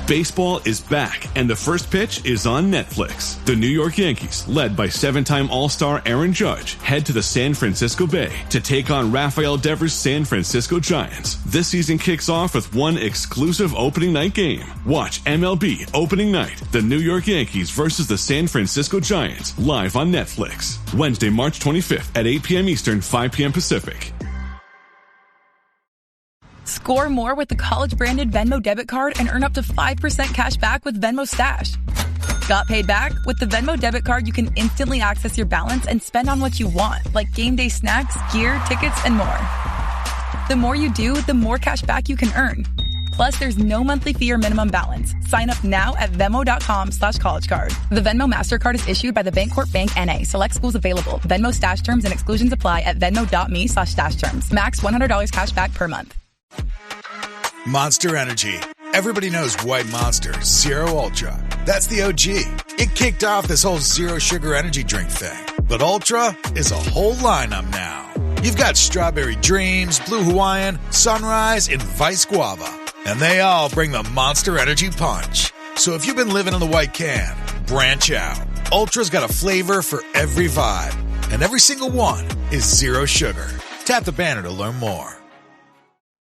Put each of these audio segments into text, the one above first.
Baseball is back, and the first pitch is on Netflix. The New York Yankees, led by 7-time All-Star Aaron Judge, head to the San Francisco Bay to take on Rafael Devers' San Francisco Giants. This season kicks off with one exclusive opening night game. Watch MLB Opening Night, the New York Yankees versus the San Francisco Giants, live on Netflix. Wednesday, March 25th at 8 p.m. Eastern, 5 p.m. Pacific. Score more with the college-branded Venmo debit card and earn up to 5% cash back with Venmo Stash. Got paid back? With the Venmo debit card, you can instantly access your balance and spend on what you want, like game day snacks, gear, tickets, and more. The more you do, the more cash back you can earn. Plus, there's no monthly fee or minimum balance. Sign up now at Venmo.com/collegecard. The Venmo MasterCard is issued by the Bancorp Bank N.A. Select schools available. Venmo Stash terms and exclusions apply at venmo.me/stash terms. Max $100 cash back per month. Monster Energy. Everybody knows White Monster Zero Ultra. That's the OG. It kicked off this whole zero sugar energy drink thing. But Ultra is a whole lineup now. You've got Strawberry Dreams, Blue Hawaiian, Sunrise, and Vice Guava. And they all bring the Monster Energy punch. So if you've been living in the white can, branch out. Ultra's got a flavor for every vibe. And every single one is zero sugar. Tap the banner to learn more.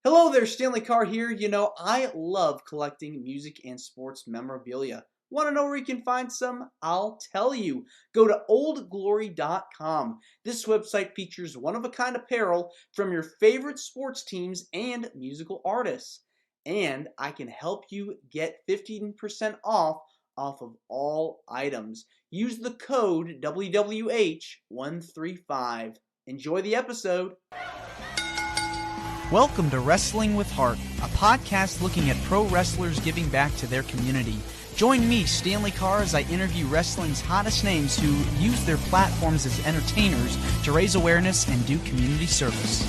Hello there, Stanley Carr here. You know, I love collecting music and sports memorabilia. Want to know where you can find some? I'll tell you. Go to oldglory.com. This website features one-of-a-kind apparel from your favorite sports teams and musical artists. And I can help you get 15% off of all items. Use the code WWH135. Enjoy the episode. Welcome to Wrestling with Heart, a podcast looking at pro wrestlers giving back to their community. Join me, Stanley Carr, as I interview wrestling's hottest names who use their platforms as entertainers to raise awareness and do community service.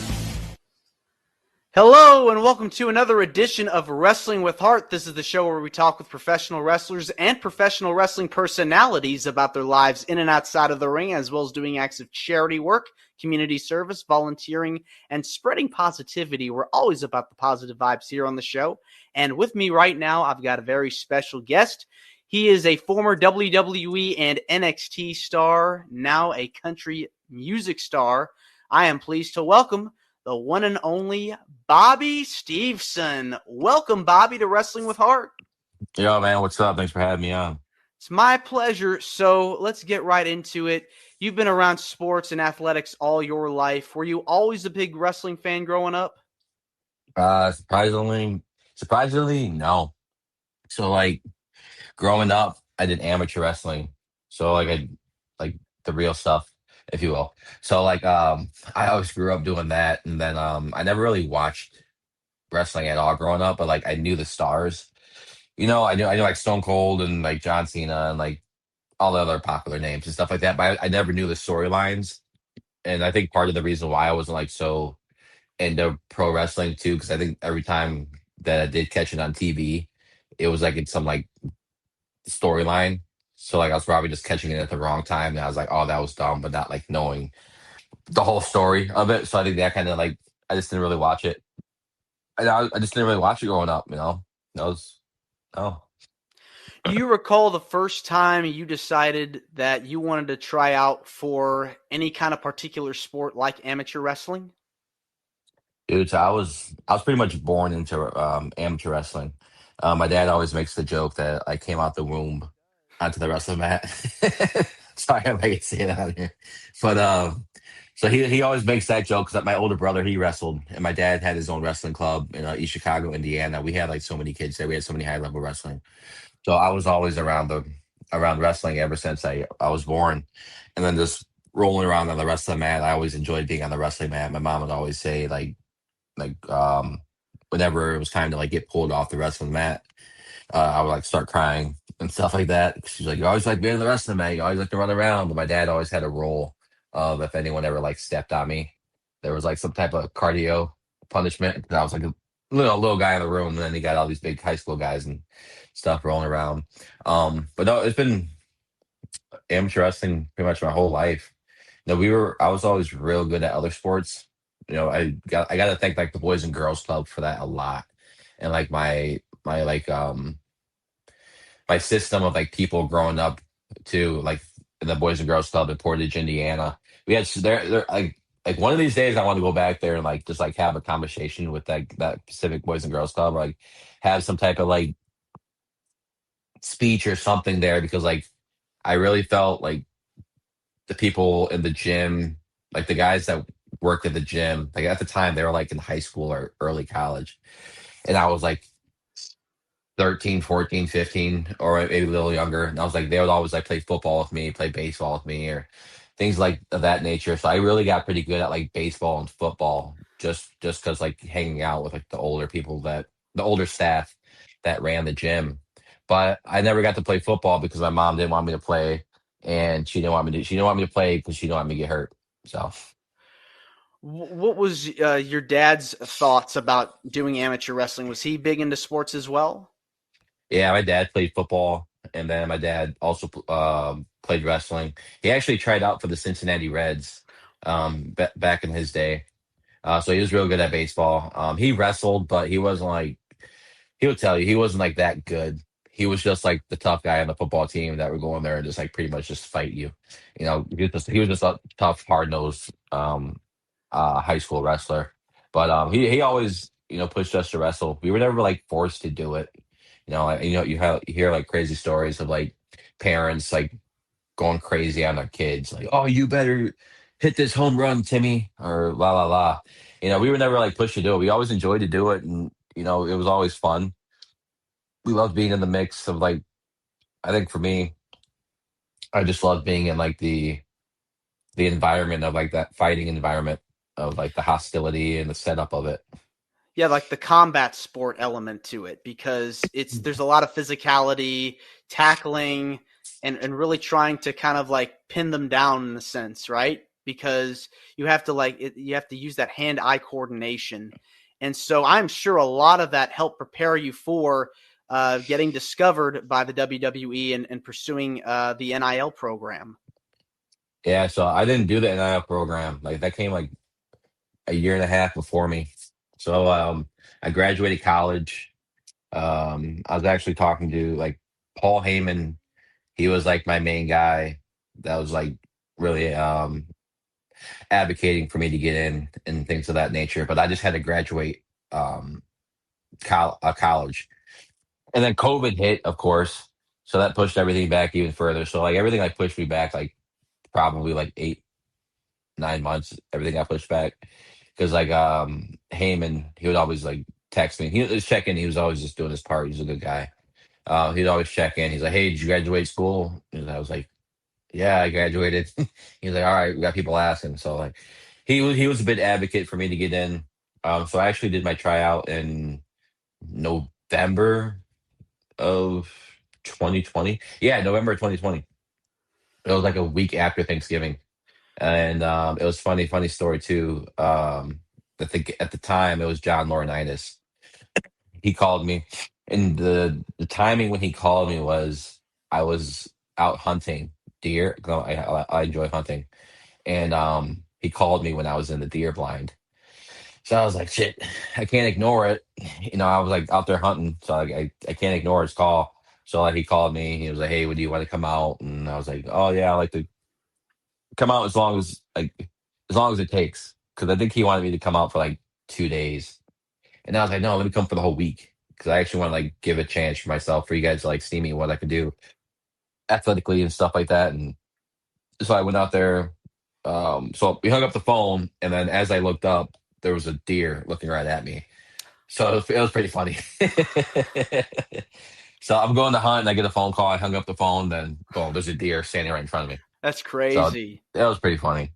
Hello and welcome to another edition of Wrestling with Heart. This is the show where we talk with professional wrestlers and professional wrestling personalities about their lives in and outside of the ring, as well as doing acts of charity work, community service, volunteering, and spreading positivity. We're always about the positive vibes here on the show. And with me right now, I've got a very special guest. He is a former WWE and NXT star, now a country music star. I am pleased to welcome the one and only Bobby Steveson. Welcome, Bobby, to Wrestling with Heart. Yo, man, what's up? Thanks for having me on. It's my pleasure. So let's get right into it. You've been around sports and athletics all your life. Were you always a big wrestling fan growing up? Surprisingly, no. So, like, growing up, I did amateur wrestling. So, I the real stuff, if you will. So, I always grew up doing that. And then I never really watched wrestling at all growing up, but, I knew the stars. I knew like Stone Cold and, John Cena and, all the other popular names and stuff like that. But I never knew the storylines. And I think part of the reason why I wasn't, so into pro wrestling, too, because I think every time that I did catch it on TV, it was, in some, storyline. So, I was probably just catching it at the wrong time. And I was like, oh, that was dumb, but not, knowing the whole story of it. So I think that kind of, I just didn't really watch it. I just didn't really watch it growing up, That was, oh. Do you recall the first time you decided that you wanted to try out for any kind of particular sport like amateur wrestling? Dude, so I was pretty much born into amateur wrestling. My dad always makes the joke that I came out the womb onto the wrestling mat. Sorry if I can say that on here. But so he always makes that joke because my older brother, he wrestled, and my dad had his own wrestling club in East Chicago, Indiana. We had so many kids there. We had so many high level wrestling. So I was always around wrestling ever since I was born. And then just rolling around on the wrestling mat, I always enjoyed being on the wrestling mat. My mom would always say whenever it was time to get pulled off the wrestling mat, I would start crying and stuff like that. She's like, you always like being on the wrestling mat, you always like to run around. But my dad always had a rule of if anyone ever stepped on me, there was some type of cardio punishment. I was a little guy in the room, and then he got all these big high school guys and stuff rolling around. But no, it's been amateur wrestling pretty much my whole life. I was always real good at other sports. I got to thank the Boys and Girls Club for that a lot. And my my system of like people growing up too, like in the Boys and Girls Club in Portage, Indiana. We had there like one of these days I want to go back there and like just like have a conversation with that Pacific Boys and Girls Club, or like have some type of like speech or something there, because like I really felt like the people in the gym, like the guys that worked at the gym, like at the time they were like in high school or early college, and I was like 13, 14, 15, or maybe a little younger. And I was like, they would always like play football with me, play baseball with me, or things like of that nature. So I really got pretty good at like baseball and football, just because like hanging out with like the older staff that ran the gym. But I never got to play football because my mom didn't want me to play, and she didn't want me to play because she didn't want me to get hurt. So What was your dad's thoughts about doing amateur wrestling? Was he big into sports as well? yeah, my dad played football, and then my dad also played wrestling. He actually tried out for the Cincinnati Reds back in his day. So he was real good at baseball. He wrestled, but he wasn't like, he would tell you he wasn't like that good. He was just like the tough guy on the football team that would go in there and just like pretty much just fight you. You know, he was just a tough, hard nosed high school wrestler. But he always, pushed us to wrestle. We were never like forced to do it. You hear like crazy stories of like parents like going crazy on their kids, like, "Oh, you better hit this home run, Timmy," or la la la. We were never like pushed to do it. We always enjoyed to do it, and it was always fun. We loved being in the mix of like, I think for me, I just loved being in like the environment of like that fighting environment of like the hostility and the setup of it. Yeah, like the combat sport element to it, because there's a lot of physicality, tackling, and really trying to kind of like pin them down in a sense, right? Because you have to you have to use that hand-eye coordination. And so I'm sure a lot of that helped prepare you for getting discovered by the WWE and pursuing the NIL program. Yeah, so I didn't do the NIL program. Like that came like a year and a half before me. So I graduated college. I was actually talking to like Paul Heyman. He was like my main guy that was like really advocating for me to get in and things of that nature. But I just had to graduate um, college, and then COVID hit, of course. So that pushed everything back even further. So like everything like pushed me back like probably like 8, 9 months. Everything got pushed back because like Heyman, he would always like text me. He was checking. He was always just doing his part. He's a good guy. He'd always check in. He's like, "Hey, did you graduate school?" And I was like, "Yeah, I graduated." He's like, "All right, we got people asking." So like, he was a big advocate for me to get in. So I actually did my tryout in November of 2020. Yeah, November of 2020. It was like a week after Thanksgiving, and it was funny story too. I think at the time it was John Laurinaitis. He called me, and the timing when he called me was I was out hunting deer. 'Cause I enjoy hunting, and he called me when I was in the deer blind. So I was like, shit, I can't ignore it. I was like out there hunting, so like, I can't ignore his call. So like he called me. He was like, "Hey, would you want to come out?" And I was like, "Oh yeah, I like to come out as long as it takes." Because I think he wanted me to come out for like 2 days, and I was like, "No, let me come for the whole week." Because I actually want to like give a chance for myself, for you guys to like see me, what I can do athletically and stuff like that. And so I went out there. So we hung up the phone, and then as I looked up, there was a deer looking right at me. So it was pretty funny. So I'm going to hunt, and I get a phone call. I hung up the phone, then boom, there's a deer standing right in front of me. That's So crazy. that was pretty funny.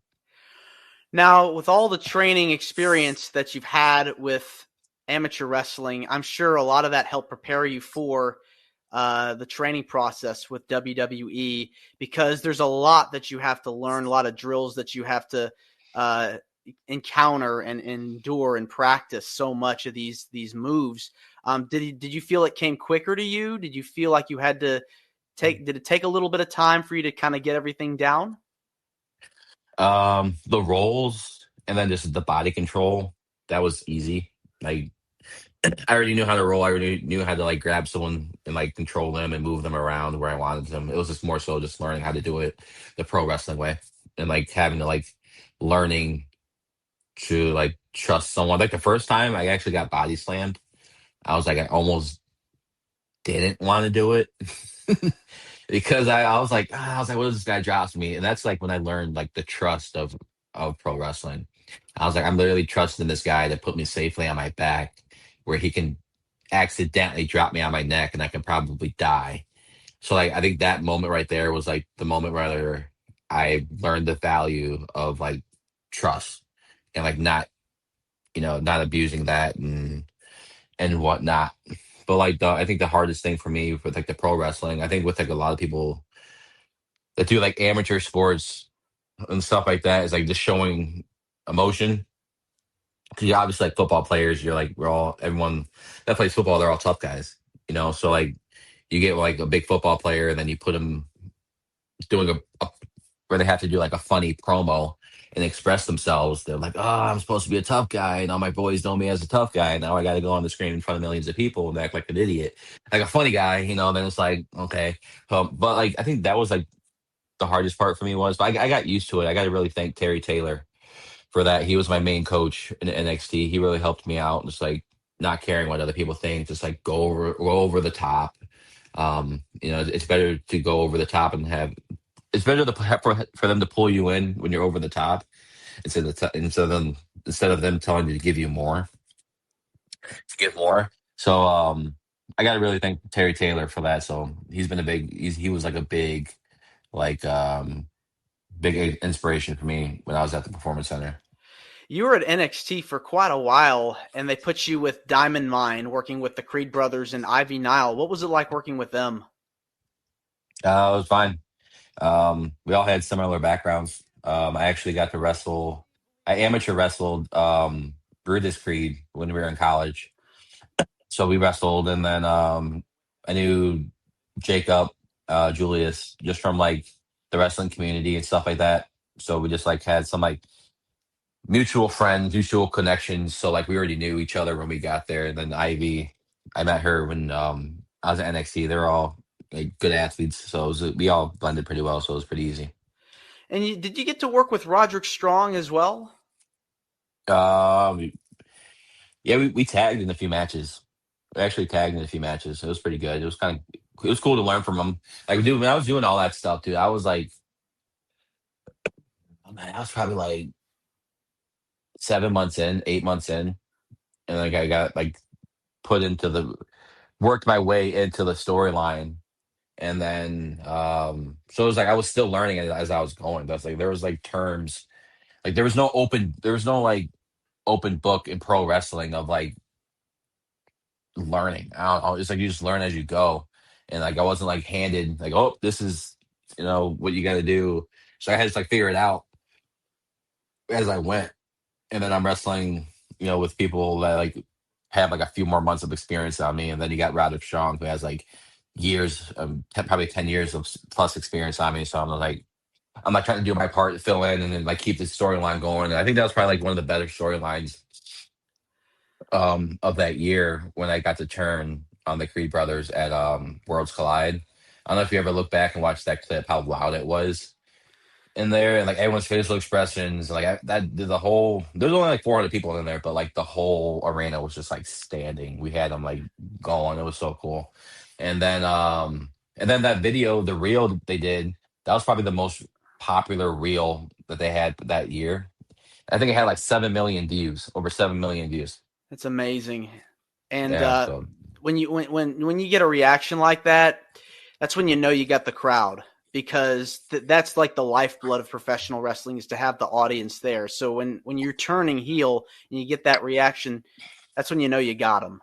Now, with all the training experience that you've had with amateur wrestling, I'm sure a lot of that helped prepare you for the training process with WWE, because there's a lot that you have to learn, a lot of drills that you have to encounter and endure and practice so much of these moves. Did you feel it came quicker to you? Did you feel like you had to did it take a little bit of time for you to kind of get everything down? The rolls and then just the body control, that was easy. Like I already knew how to roll. I already knew how to like grab someone and like control them and move them around where I wanted them. It was just more so just learning how to do it the pro wrestling way, and like having to like learning to like trust someone. Like the first time I actually got body slammed, I was like, I almost didn't want to do it because I was like, what if this guy drops me? And that's like when I learned like the trust of pro wrestling. I was like, I'm literally trusting this guy to put me safely on my back, where he can accidentally drop me on my neck and I can probably die. So like, I think that moment right there was like the moment where I learned the value of like trust and like not, not abusing that and whatnot. But like I think the hardest thing for me with like the pro wrestling, I think with like a lot of people that do like amateur sports and stuff like that, is like just showing emotion. Because you obviously like football players, everyone that plays football, they're all tough guys, So like you get like a big football player, and then you put them doing where they have to do like a funny promo and express themselves. They're like, oh, I'm supposed to be a tough guy, and all my boys know me as a tough guy. Now I got to go on the screen in front of millions of people and act like an idiot, like a funny guy, Then it's like, okay, but like I think that was like the hardest part for me but I got used to it. I got to really thank Terry Taylor for that. He was my main coach in NXT. He really helped me out, just like not caring what other people think, just like go over the top. It's better to go over the top and it's better for them to pull you in when you're over the top instead of them telling you to give you more, to give more. So I got to really thank Terry Taylor for that. So he was like a big like big inspiration for me when I was at the Performance Center. You were at NXT for quite a while, and they put you with Diamond Mine, working with the Creed brothers and Ivy Nile. What was it like working with them? It was fine. We all had similar backgrounds. I actually got to wrestle. I amateur wrestled Brutus Creed when we were in college. So we wrestled, and then I knew Jacob, Julius, just from like the wrestling community and stuff like that. So we just like had some like mutual friends, mutual connections. So like we already knew each other when we got there. And then Ivy, I met her when I was at NXT. They're all like good athletes, so we all blended pretty well. So it was pretty easy. And did you get to work with Roderick Strong as well? Yeah, we tagged in a few matches. We actually tagged in a few matches. It was pretty good. It was cool to learn from him. Like, dude, when I was doing all that stuff, dude, I was like, oh man, I was probably like 7 months in, 8 months in, and like I got like worked my way into the storyline, and then so it was like I was still learning it as I was going. That's like there was like terms, like there was no like open book in pro wrestling of like learning. I don't know, it's like you just learn as you go, and like I wasn't like handed like, oh, this is what you got to do. So I had to like figure it out as I went, and then I'm wrestling with people that like have like a few more months of experience on me, and then you got Roderick Strong who has like years, probably 10 years of plus experience on me. So I'm like trying to do my part to fill in and then like keep the storyline going. And I think that was probably like one of the better storylines of that year when I got to turn on the Creed brothers at Worlds Collide. I don't know if you ever look back and watch that clip, how loud it was in there, and like everyone's facial expressions, like there's only like 400 people in there, but like the whole arena was just like standing. We had them like going. It was so cool. And then that video, the reel they did, that was probably the most popular reel that they had that year. I think it had like 7 million views, over 7 million views. It's amazing. And Yeah, so when you get a reaction like that, that's when you know you got the crowd, because that's like the lifeblood of professional wrestling, is to have the audience there. So when you're turning heel and you get that reaction, that's when you know you got them.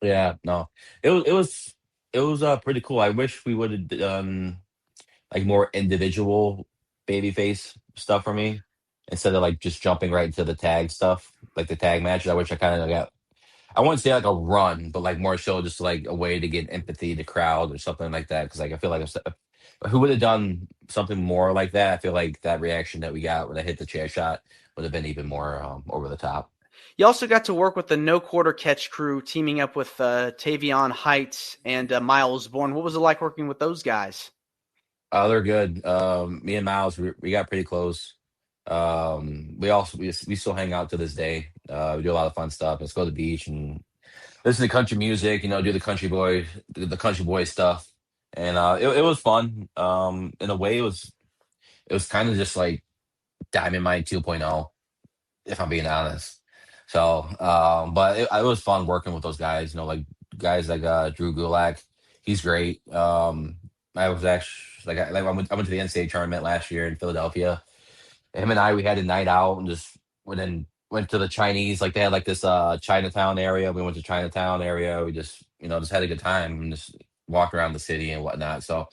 yeah, no, it was pretty cool. I wish we would have done like more individual babyface stuff for me instead of like just jumping right into the tag stuff, like the tag matches. I wish I kind of got, I wouldn't say like a run, but like more so just like a way to get empathy to crowd or something like that. Because like I feel like who would have done something more like that? I feel like that reaction that we got when I hit the chair shot would have been even more over the top. You also got to work with the No Quarter Catch crew, teaming up with Tavion Heights and Miles Bourne. What was it like working with those guys? They're good. Me and Miles, we got pretty close. We still hang out to this day. We do a lot of fun stuff. Let's go to the beach and listen to country music. Do the country boy stuff, and it was fun. In a way, it was kind of just like Diamond Mine 2.0, if I'm being honest. So, but it was fun working with those guys. Like guys like Drew Gulak, he's great. I was actually I went to the NCAA tournament last year in Philadelphia. Him and we had a night out and just went to the Chinese, like they had like this Chinatown area. We went to Chinatown area. We just had a good time and just walked around the city and whatnot. So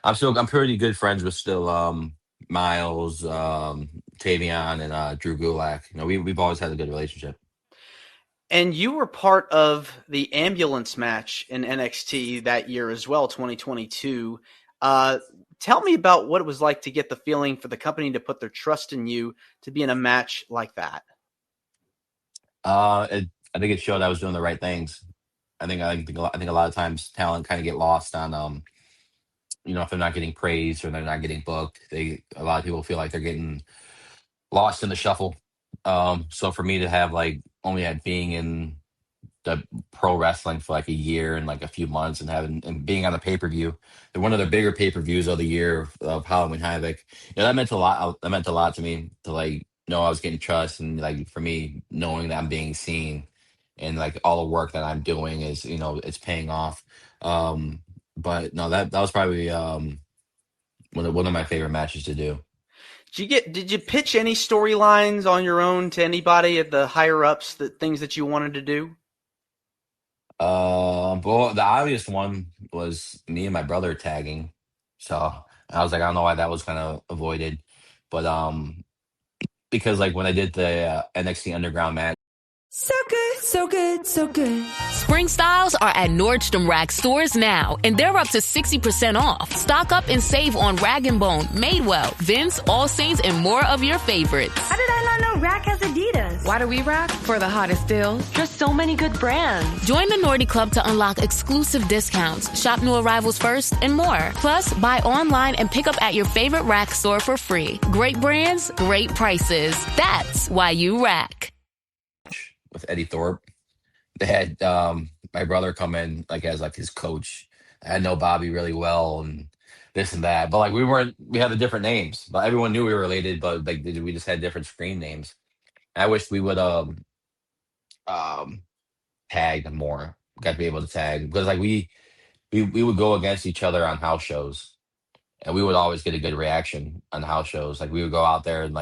I'm pretty good friends with still Miles, Tavion, and Drew Gulak. We've always had a good relationship. And you were part of the ambulance match in NXT that year as well, 2022. Tell me about what it was like to get the feeling for the company to put their trust in you to be in a match like that. I think it showed I was doing the right things. I think a lot of times talent kind of get lost on if they're not getting praised or they're not getting booked. A lot of people feel like they're getting lost in the shuffle. So for me to have only had being in the pro wrestling for like a year and like a few months and being on the pay-per-view, one of the bigger pay-per-views of the year of Halloween Havoc, that meant a lot. That meant a lot to me to know I was getting trust, and for me knowing that I'm being seen and all the work that I'm doing is it's paying off. But no, that was probably one of my favorite matches to do. Did you pitch any storylines on your own to anybody at the higher ups, things that you wanted to do? Well, the obvious one was me and my brother tagging. So I was like, I don't know why that was kind of avoided, but because when I did the NXT Underground match. So good, so good, so good. Spring styles are at Nordstrom Rack stores now, and they're up to 60% off. Stock up and save on Rag & Bone, Madewell, Vince, All Saints, and more of your favorites. How did I not know Rack has Adidas? Why do we rack? For the hottest deals. There's so many good brands. Join the Nordy Club to unlock exclusive discounts, shop new arrivals first, and more. Plus, buy online and pick up at your favorite Rack store for free. Great brands, great prices. That's why you rack. With Eddie Thorpe, they had my brother come in as his coach. I know Bobby really well and this and that, but we had the different names, but everyone knew we were related, but we just had different screen names. I wish we would tag more, got to be able to tag, because we would go against each other on house shows, and we would always get a good reaction on house shows. We would go out there and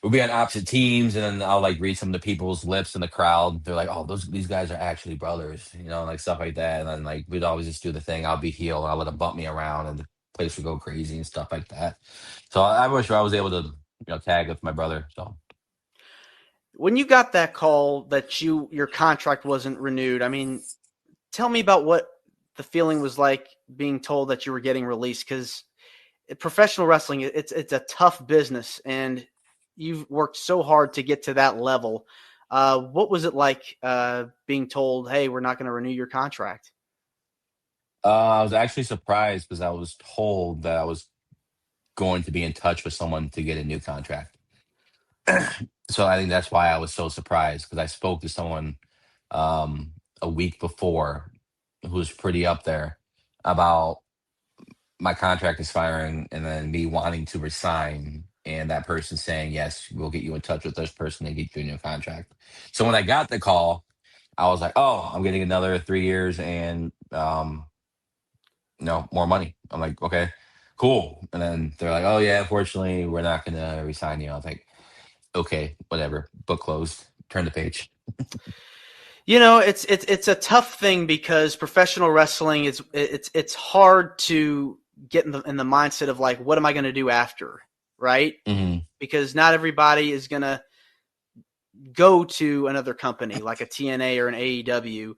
we'll be on opposite teams, and then I'll read some of the people's lips in the crowd. They're like, "Oh, these guys are actually brothers," stuff like that. And then we'd always just do the thing. I'll be heel, and I'll let them bump me around, and the place would go crazy and stuff like that. So I wish I was able to tag with my brother. So when you got that call that your contract wasn't renewed, I mean, tell me about what the feeling was like being told that you were getting released, because professional wrestling, it's a tough business, and you've worked so hard to get to that level. What was it like being told, hey, we're not going to renew your contract? I was actually surprised because I was told that I was going to be in touch with someone to get a new contract. So I think that's why I was so surprised, because I spoke to someone a week before who was pretty up there about my contract expiring and then me wanting to resign, and that person saying, yes, we'll get you in touch with this person and get you a new contract. So when I got the call, I was like, oh, I'm getting another 3 years and more money. I'm like, okay, cool. And then they're like, oh yeah, unfortunately, we're not going to resign you. I was like, okay, whatever. Book closed. Turn the page. It's a tough thing, because professional wrestling it's hard to get in the mindset of what am I going to do after, right? Mm-hmm. Because not everybody is going to go to another company like a TNA or an AEW,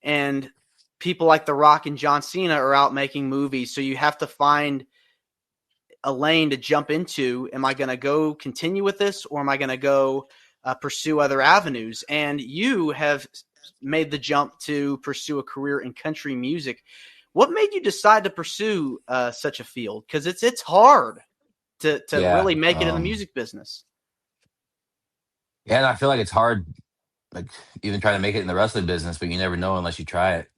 and people like The Rock and John Cena are out making movies, so you have to find a lane to jump into. Am I going to go continue with this, or am I going to go pursue other avenues. And you have made the jump to pursue a career in country music. What made you decide to pursue such a field? Because it's hard to Yeah. really make it in the music business. Yeah, and I feel like it's hard, like even trying to make it in the wrestling business, but you never know unless you try it.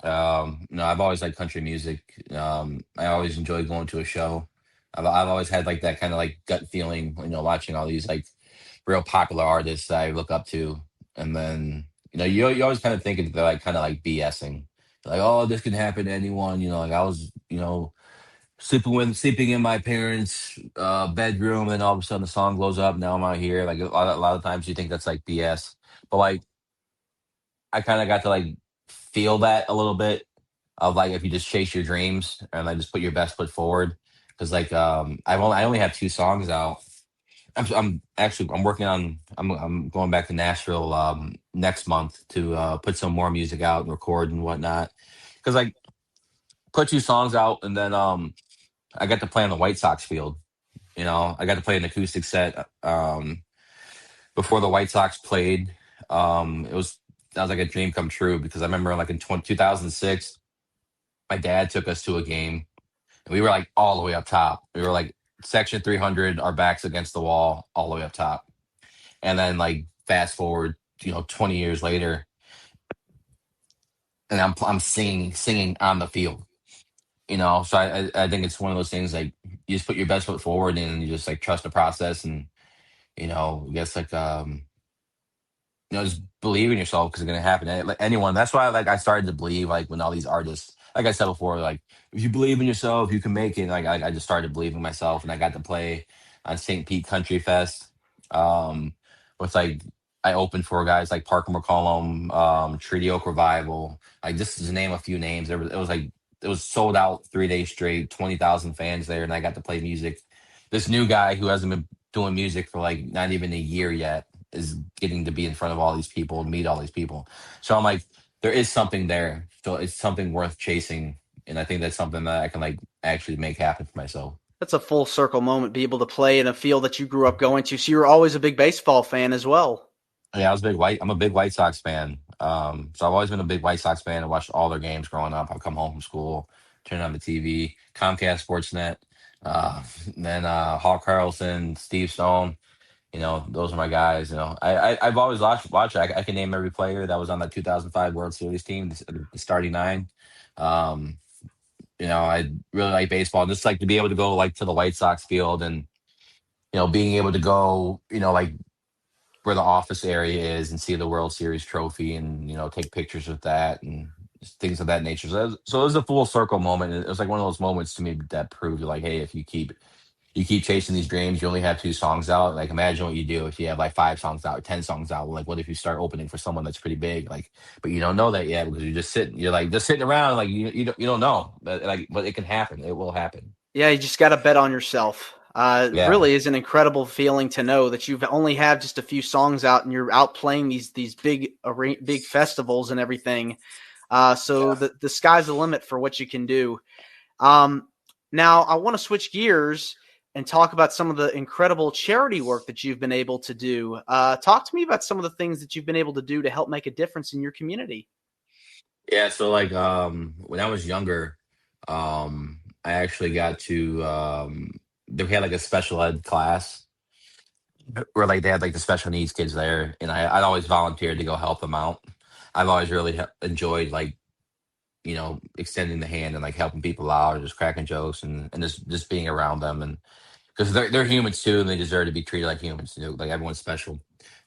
I've always liked country music. I always enjoyed going to a show. I've always had like that kind of like gut feeling, watching all these like real popular artists that I look up to, and then you always kind of think that they're like kind of like BSing, like, oh, this can happen to anyone. Like I was sleeping in my parents' bedroom, and all of a sudden the song blows up. Now I'm out here. Like a lot of times you think that's like BS, but like I kind of got to like feel that a little bit of like if you just chase your dreams and like just put your best foot forward. Because like I only have 2 songs out. I'm working on I'm going back to Nashville next month to put some more music out and record and whatnot. Because like put 2 songs out, and then I got to play on the White Sox field. I got to play an acoustic set before the White Sox played. That was like a dream come true, because I remember like in 2006, my dad took us to a game, and we were like all the way up top. We were like section 300, our backs against the wall, all the way up top. And then like fast forward, 20 years later, and I'm singing on the field. So I think it's one of those things like you just put your best foot forward, and you just like trust the process, and I guess like just believe in yourself, because it's gonna happen. Like anyone, that's why like I started to believe, like when all these artists, like I said before, like if you believe in yourself, you can make it. Like I just started believing in myself, and I got to play on St. Pete Country Fest. With like I opened for guys like Parker McCollum, Treaty Oak Revival, like just to name a few names. It was sold out 3 days straight, 20,000 fans there, and I got to play music. This new guy who hasn't been doing music for like not even a year yet is getting to be in front of all these people and meet all these people. So I'm like, there is something there. So it's something worth chasing. And I think that's something that I can like actually make happen for myself. That's a full circle moment, be able to play in a field that you grew up going to. So you were always a big baseball fan as well. Yeah, I'm a big White Sox fan. So I've always been a big White Sox fan. I watched all their games growing up. I'd come home from school, turn on the TV, Comcast Sportsnet, then Hawk Carlson, Steve Stone. Those are my guys. I've always watched. I can name every player that was on that 2005 World Series team, the starting 9. I really like baseball. Just like to be able to go like to the White Sox field, and being able to go, like where the office area is, and see the World Series trophy, and take pictures with that and just things of that nature. So it was a full circle moment. It was like one of those moments to me that proved like, hey, if you keep chasing these dreams, you only have 2 songs out. Like imagine what you do if you have like 5 songs out or 10 songs out. Like what if you start opening for someone that's pretty big? Like, but you don't know that yet, because you're like just sitting around, like you don't know. But it can happen. It will happen. Yeah, you just got to bet on yourself. It really is an incredible feeling to know that you've only had just a few songs out, and you're out playing these big festivals and everything. The sky's the limit for what you can do. Now I want to switch gears and talk about some of the incredible charity work that you've been able to do. Talk to me about some of the things that you've been able to do to help make a difference in your community. Yeah, so like when I was younger, I actually got to they had like a special ed class where like they had like the special needs kids there, and I'd always volunteered to go help them out. I've always really enjoyed like extending the hand and like helping people out, or just cracking jokes, and just being around them, and because they're humans too, and they deserve to be treated like humans. Like everyone's special.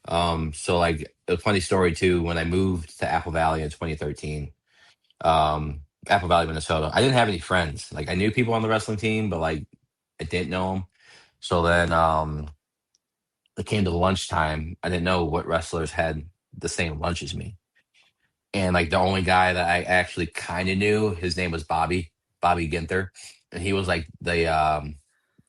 So like a funny story too. When I moved to Apple Valley in 2013, Apple Valley, Minnesota, I didn't have any friends. Like I knew people on the wrestling team, but like I didn't know them. So then it came to lunchtime. I didn't know what wrestlers had the same lunch as me. And like the only guy that I actually kind of knew, his name was Bobby Ginther. And he was like the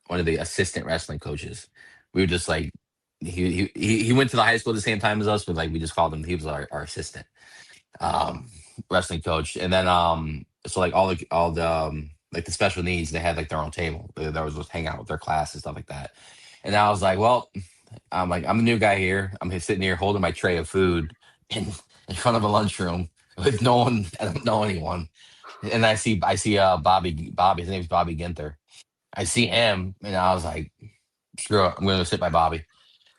one of the assistant wrestling coaches. We were just like he went to the high school at the same time as us, but like we just called him, he was our assistant wrestling coach. And then so like all the like the special needs, they had like their own table. They was just hang out with their class and stuff like that. And I was like, well, I'm like, I'm the new guy here. I'm just sitting here holding my tray of food in front of a lunchroom with no one. I don't know anyone. And I see Bobby. His name's Bobby Ginther. I see him, and I was like, screw it, I'm gonna sit by Bobby.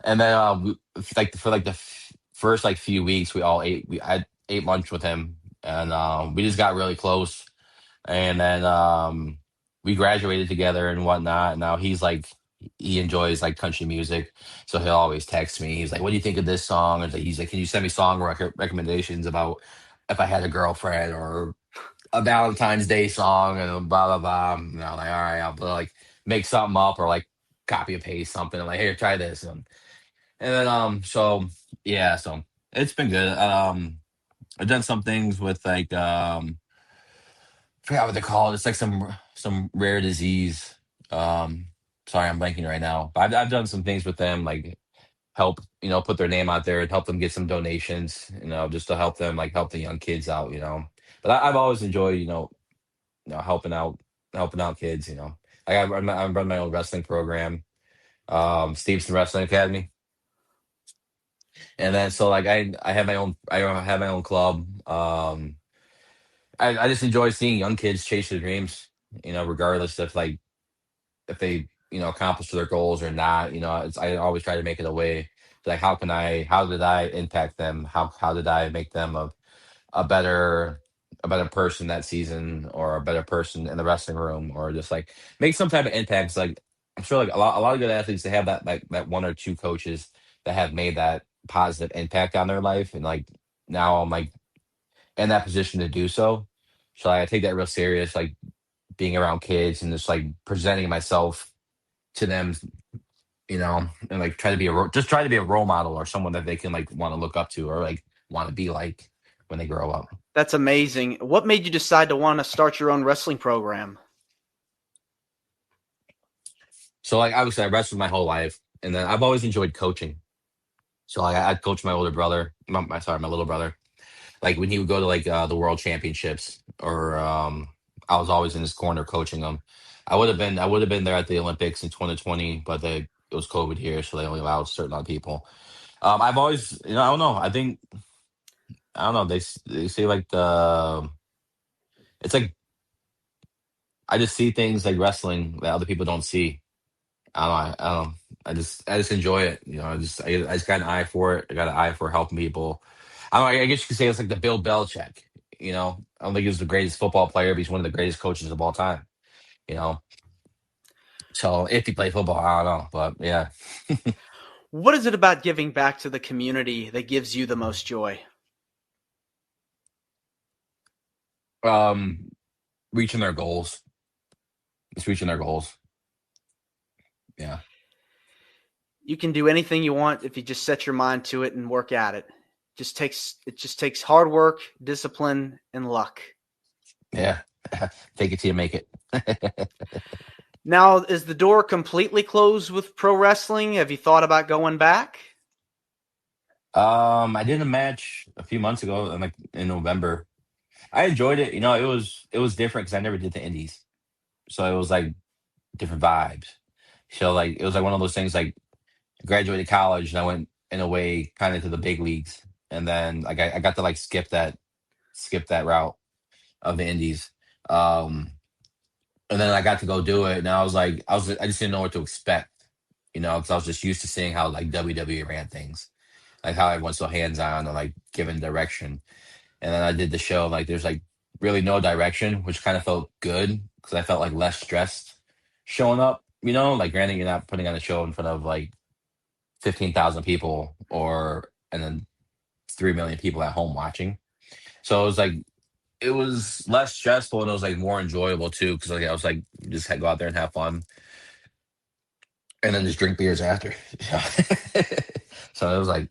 And then for the first like few weeks, I ate lunch with him, and we just got really close. And then we graduated together and whatnot. And now he enjoys like country music, so he'll always text me. He's like, "What do you think of this song?" And he's like, "Can you send me recommendations about if I had a girlfriend or a Valentine's Day song and blah blah blah." And I'm like, "All right, I'll like make something up or like copy and paste something." I'm like, "Here, try this." And then so yeah, so it's been good. I've done some things with like I forgot what they call it. It's like some rare disease. Um, sorry, I'm blanking right now. But I've done some things with them, like help put their name out there and help them get some donations. Just to help them help the young kids out. But I've always enjoyed helping out kids. I run my own wrestling program, Steveson Wrestling Academy, and then so like I have my own club. I just enjoy seeing young kids chase their dreams. Regardless if they accomplish their goals or not. I always try to make it a way like how did I impact them? How did I make them a better a better person that season or a better person in the wrestling room or just like make some type of impact. It's like I'm sure like a lot of good athletes they have that one or two coaches that have made that positive impact on their life, and like now I'm like in that position to do so. So I take that real serious, like being around kids and just like presenting myself to them, and like try to be a role model or someone that they can like want to look up to or like want to be like when they grow up. That's amazing. What made you decide to want to start your own wrestling program? So like obviously I wrestled my whole life, and then I've always enjoyed coaching. So like I'd coach my older brother, my little brother, like when he would go to like the world championships or I was always in his corner coaching him. I would have been there at the Olympics in 2020, but it was COVID here, so they only allowed a certain amount of people. I've always, I don't know. I don't know. They say like it's like I just see things like wrestling that other people don't see. I don't know. I just enjoy it. I just got an eye for it. I got an eye for helping people. I don't know, I guess you could say it's like the Bill Belichick. I don't think he's the greatest football player, but he's one of the greatest coaches of all time. You know, so if he played football, I don't know, but yeah. What is it about giving back to the community that gives you the most joy? um, reaching their goals. It's reaching their goals. Yeah. You can do anything you want if you just set your mind to it and work at it. It just takes hard work, discipline, and luck. Yeah. Take it till you make it. Now, is the door completely closed with pro wrestling? Have you thought about going back? I did a match a few months ago, like in November. I enjoyed it. It was different because I never did the indies, so it was like different vibes. So like it was like one of those things like I graduated college and I went in a way kind of to the big leagues, and then like I got to like skip that route of the indies. Um, and then I got to go do it, and I just didn't know what to expect, because I was just used to seeing how like WWE ran things, like how everyone's so hands on and like given direction. And then I did the show, like there's like really no direction, which kind of felt good because I felt like less stressed showing up. Like granted, you're not putting on a show in front of like 15,000 people and then 3 million people at home watching. So it was less stressful and it was like more enjoyable too because like I was like just go out there and have fun and then just drink beers after. So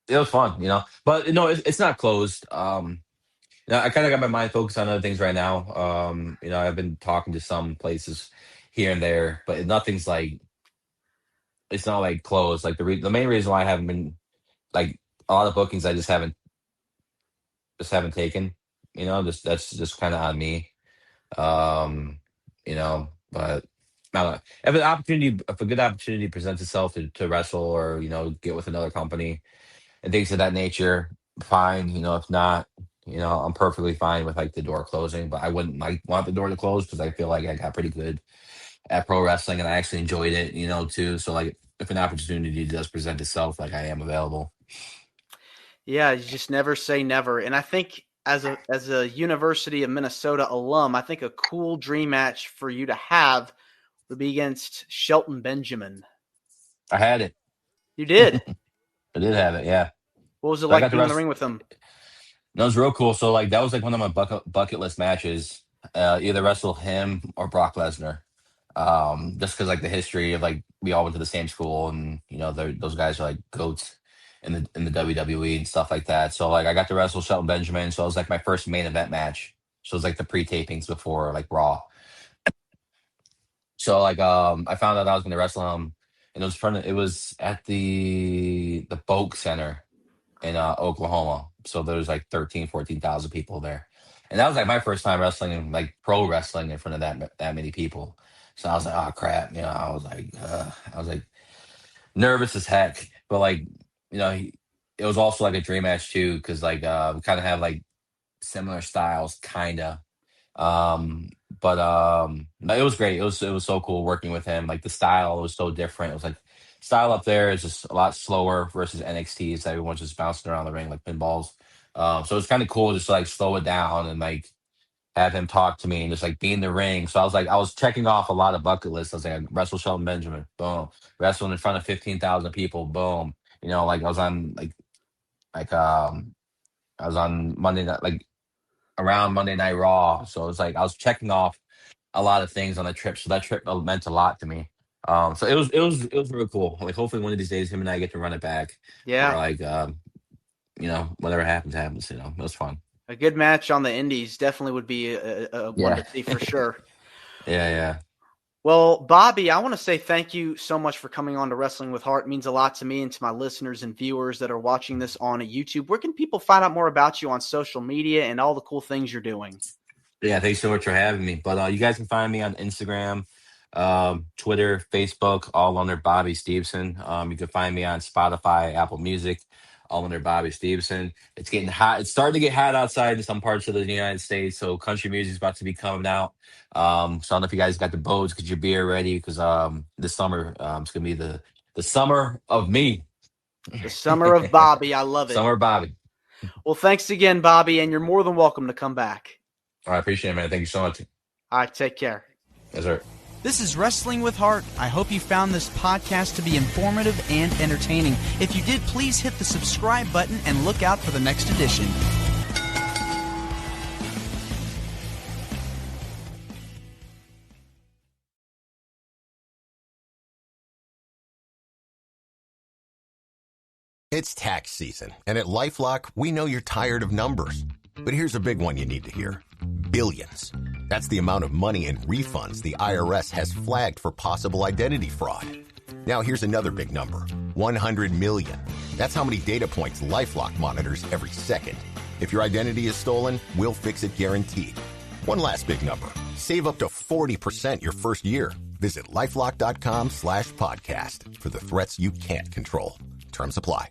it was fun. But no, it's not closed. I kind of got my mind focused on other things right now. I've been talking to some places here and there, but nothing's like it's not like closed. Like the main reason why I haven't been like a lot of bookings I just haven't taken. That's just kind of on me. Um, but if a good opportunity presents itself to wrestle or get with another company and things of that nature, fine. If not, I'm perfectly fine with like the door closing. But I wouldn't like want the door to close because I feel like I got pretty good at pro wrestling and I actually enjoyed it, too. So like if an opportunity does present itself, like I am available. Yeah, you just never say never. And I think as a University of Minnesota alum, I think a cool dream match for you to have would be against Shelton Benjamin. I had it. You did? I did have it, yeah. What was it like being in the ring with him? That was real cool. So like that was like one of my bucket list matches. Either wrestle him or Brock Lesnar. Just because like the history of like we all went to the same school and those guys are like goats in the WWE and stuff like that. So like I got to wrestle Shelton Benjamin. So it was like my first main event match. So it was like the pre-tapings before like Raw. So like I found out I was gonna wrestle him and it was at the Boak Center in Oklahoma. So there was like 14,000 people there. And that was like my first time wrestling, like pro wrestling in front of that many people. So I was like, oh crap. I was like nervous as heck. But like, it was also like a dream match too, because like we kind of have like similar styles, kinda. But no, it was great. It was so cool working with him. Like the style was so different. It was like style up there is just a lot slower versus NXT. So everyone's just bouncing around the ring like pinballs. So it's kind of cool just to like slow it down and like have him talk to me and just like be in the ring. So I was checking off a lot of bucket lists. I was like, wrestle Shelton Benjamin, boom. Wrestling in front of 15,000 people, boom. Like I was on I was on Monday night, like around Monday Night Raw. So it's like I was checking off a lot of things on the trip. So that trip meant a lot to me. So it was really cool. Like hopefully one of these days him and I get to run it back. Yeah. Or like whatever happens. It was fun. A good match on the Indies definitely would be a one to see for sure. Yeah. Well, Bobby, I want to say thank you so much for coming on to Wrestling with Heart. It means a lot to me and to my listeners and viewers that are watching this on YouTube. Where can people find out more about you on social media and all the cool things you're doing? Yeah, thanks so much for having me. But you guys can find me on Instagram, Twitter, Facebook, all under Bobby Steveson. You can find me on Spotify, Apple Music, all under Bobby Steveson. It's getting hot. It's starting to get hot outside in some parts of the United States, so country music is about to be coming out. So I don't know if you guys got the boats, get your beer ready, because this summer it's gonna be the summer of me. The summer of Bobby. I love it. Summer of Bobby. Well, thanks again, Bobby, and you're more than welcome to come back. I appreciate it, man. Thank you so much. All right, take care. Yes, sir. This is Wrestling with Heart. I hope you found this podcast to be informative and entertaining. If you did, please hit the subscribe button and look out for the next edition. It's tax season, and at LifeLock, we know you're tired of numbers. But here's a big one you need to hear. Billions. That's the amount of money in refunds the IRS has flagged for possible identity fraud. Now here's another big number. 100 million. That's how many data points LifeLock monitors every second. If your identity is stolen, we'll fix it guaranteed. One last big number. Save up to 40% your first year. Visit LifeLock.com/podcast for the threats you can't control. Terms apply.